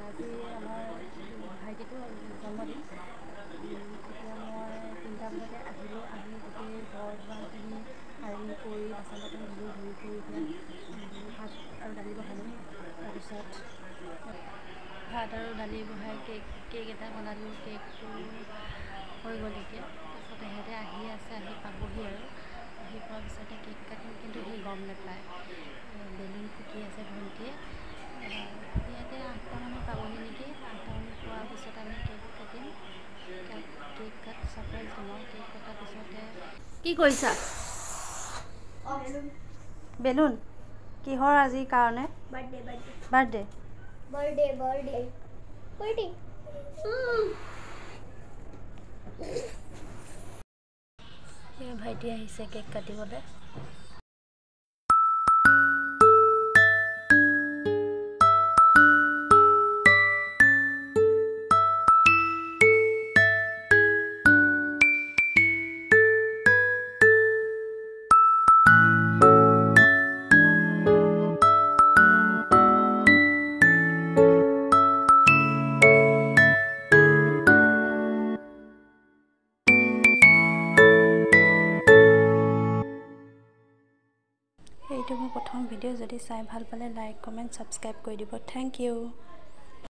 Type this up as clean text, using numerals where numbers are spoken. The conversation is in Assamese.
আজি আমাৰ ভাইটিটো জন্মদিন। এতিয়া মই 3টা বজাতে আহিলোঁ। আহি গোটেই ঘৰ দুৱাৰখিনি সাৰি কৰি বাচন বৰ্তন ধুলোঁ। ধুই কৰি এতিয়া ভাত আৰু দালি বহালোঁ। তাৰপিছত ভাত আৰু দালি বহাই কেক এটা বনালোঁ। কেকটো হৈ গ'ল এতিয়া। তাৰপিছত সিহঁতে আহি আছে, আহি পাবহি আৰু আহি পোৱাৰ পিছতে কেক কাটিম, কিন্তু সি গম নাপায়। বেলুন ফুটি আছে ভণ্টিয়ে। সিহঁতে 8টামানত পাবহি নেকি। 8টামানত পোৱাৰ পিছত আমি কেক কাটিম। কেক ছাৰপ্ৰাইজ দিম আৰু কেক কটাৰ পিছতে কি কৰিছা? বেলুন কিহৰ আজিৰ কাৰণে? বাৰ্থডে। ভাইটি আহিছে কেক কাটিবলৈ। এইটো মোৰ প্ৰথম ভিডিঅ'। যদি চাই ভাল পালে লাইক, কমেণ্ট, ছাবস্ক্ৰাইব কৰি দিব। Thank U.